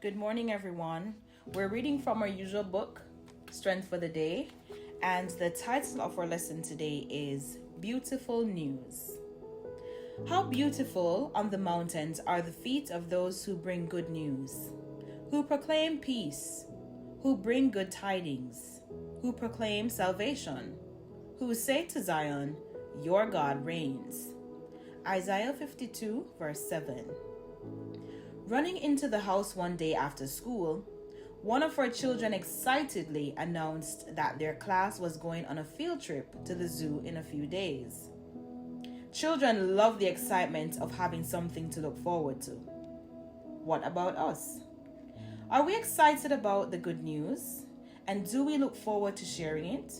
Good morning, everyone. We're reading from our usual book, Strength for the Day, and the title of our lesson today is Beautiful News. How beautiful on the mountains are the feet of those who bring good news, who proclaim peace, who bring good tidings, who proclaim salvation, who say to Zion, "Your God reigns." Isaiah 52, verse 7. Running into the house one day after school, one of our children excitedly announced that their class was going on a field trip to the zoo in a few days. Children love the excitement of having something to look forward to. What about us? Are we excited about the good news? And do we look forward to sharing it?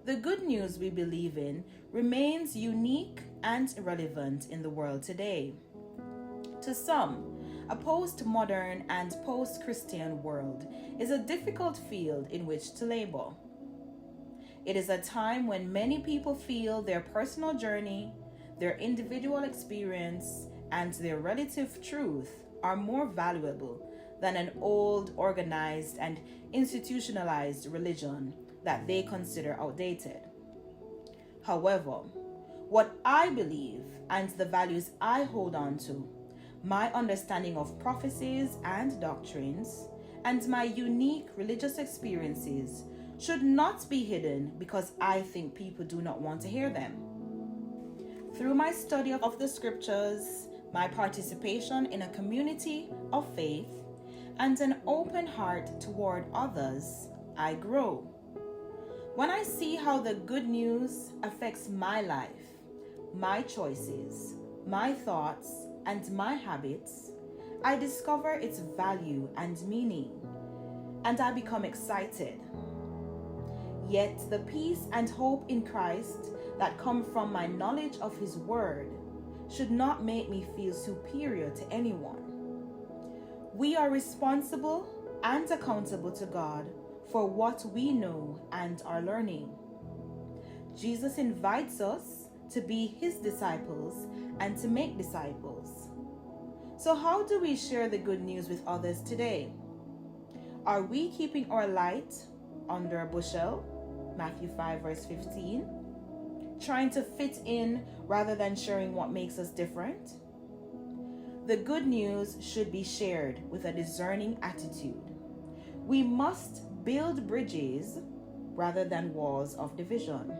The good news we believe in remains unique and relevant in the world today. To some, a postmodern and post-Christian world is a difficult field in which to label. It is a time when many people feel their personal journey, their individual experience, and their relative truth are more valuable than an old, organized, and institutionalized religion that they consider outdated. However, what I believe and the values I hold on to, my understanding of prophecies and doctrines, and my unique religious experiences should not be hidden because I think people do not want to hear them. Through my study of the scriptures, my participation in a community of faith, and an open heart toward others, I grow. When I see how the good news affects my life, my choices, my thoughts, and my habits, I discover its value and meaning, and I become excited. Yet the peace and hope in Christ that come from my knowledge of His Word should not make me feel superior to anyone. We are responsible and accountable to God for what we know and are learning. Jesus invites us to be His disciples and to make disciples. So how do we share the good news with others today? Are we keeping our light under a bushel? Matthew 5 verse 15. Trying to fit in rather than sharing what makes us different? The good news should be shared with a discerning attitude. We must build bridges rather than walls of division.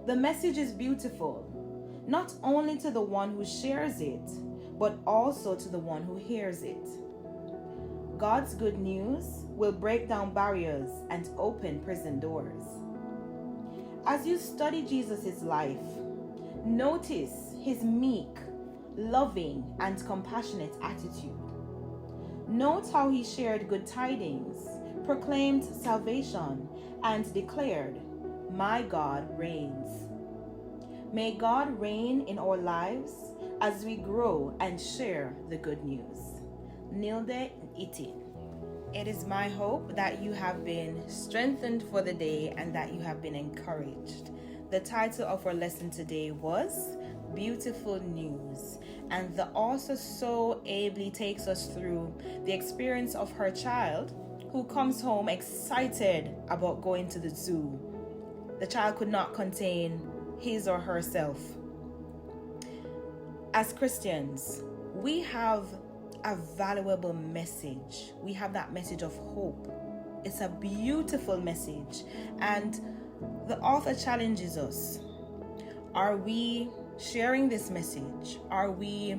The message is beautiful, not only to the one who shares it, but also to the one who hears it. God's good news will break down barriers and open prison doors. As you study Jesus' life, notice His meek, loving, and compassionate attitude. Note how He shared good tidings, proclaimed salvation, and declared, "My God reigns." May God reign in our lives as we grow and share the good news. Nilde Iti. It is my hope that you have been strengthened for the day and that you have been encouraged. The title of our lesson today was Beautiful News, and the author so ably takes us through the experience of her child who comes home excited about going to the zoo. The child could not contain his or herself. As Christians, we have a valuable message. We have that message of hope. It's a beautiful message, and the author challenges us. Are we sharing this message? Are we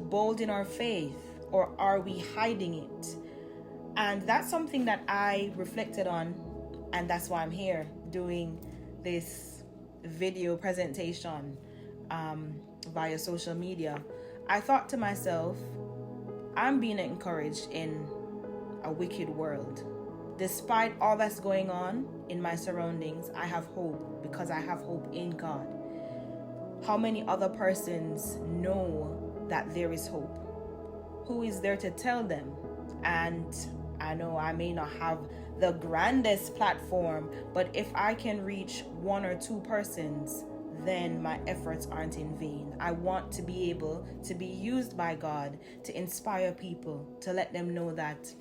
bold in our faith, or are we hiding it? And that's something that I reflected on, and that's why I'm here doing this video presentation via social media. I thought to myself, I'm being encouraged in a wicked world. Despite all that's going on in my surroundings, I have hope because I have hope in God. How many other persons know that there is hope? Who is there to tell them? And I know I may not have the grandest platform, but if I can reach one or two persons, then my efforts aren't in vain. I want to be able to be used by God to inspire people, to let them know that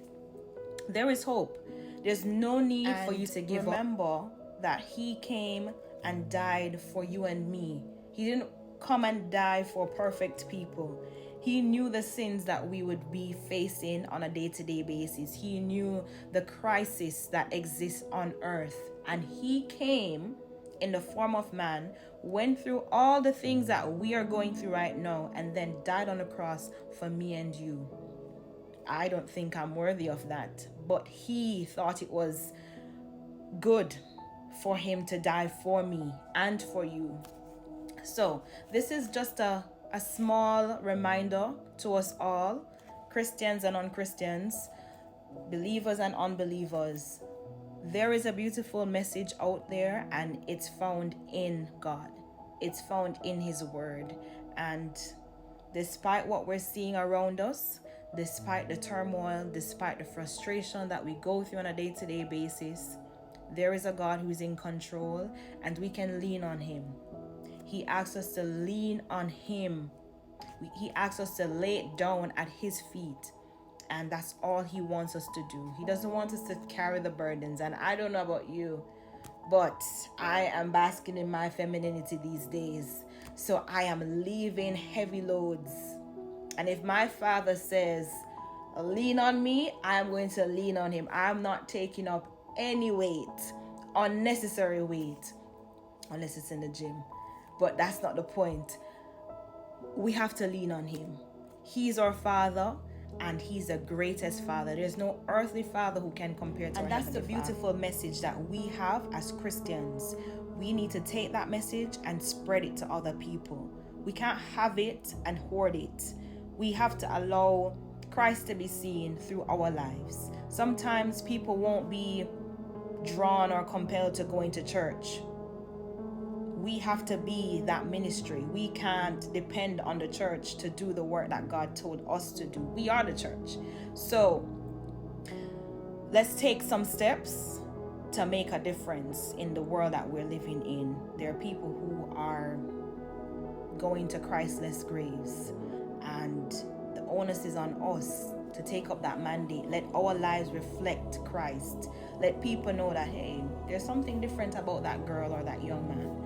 there is hope. There's no need for you to give up. Remember that He came and died for you and me. He didn't come and die for perfect people. He knew the sins that we would be facing on a day-to-day basis. He knew the crisis that exists on earth. And He came in the form of man, went through all the things that we are going through right now, and then died on the cross for me and you. I don't think I'm worthy of that, but He thought it was good for Him to die for me and for you. So this is just a small reminder to us all, Christians and non-Christians, believers and unbelievers. There is a beautiful message out there, and it's found in God. It's found in His Word. And despite what we're seeing around us, despite the turmoil, despite the frustration that we go through on a day-to-day basis, there is a God who's in control, and we can lean on Him. He asks us to lean on Him. He asks us to lay it down at His feet. And that's all He wants us to do. He doesn't want us to carry the burdens. And I don't know about you, but I am basking in my femininity these days. So I am leaving heavy loads. And if my Father says, lean on me, I'm going to lean on Him. I'm not taking up any weight, unnecessary weight, unless it's in the gym. But that's not the point. We have to lean on Him. He's our Father, and He's the greatest Father. There's no earthly father who can compare to Him. And that's the beautiful message that we have as Christians. We need to take that message and spread it to other people. We can't have it and hoard it. We have to allow Christ to be seen through our lives. Sometimes people won't be drawn or compelled to go into church. We have to be that ministry. We can't depend on the church to do the work that God told us to do. We are the church. So let's take some steps to make a difference in the world that we're living in. There are people who are going to Christless graves, and the onus is on us to take up that mandate. Let our lives reflect Christ. Let people know that, hey, there's something different about that girl or that young man.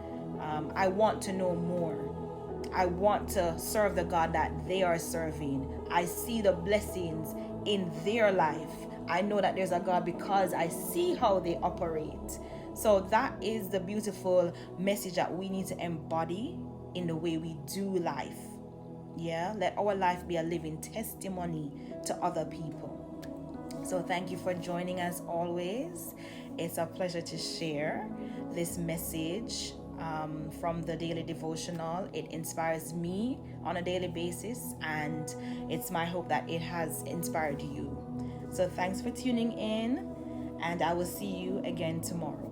I want to know more. I want to serve the God that they are serving. I see the blessings in their life. I know that there's a God because I see how they operate. So that is the beautiful message that we need to embody in the way we do life. Yeah, let our life be a living testimony to other people. So thank you for joining us always. It's a pleasure to share this message from the daily devotional. It inspires me on a daily basis, and it's my hope that it has inspired you. So thanks for tuning in, and I will see you again tomorrow.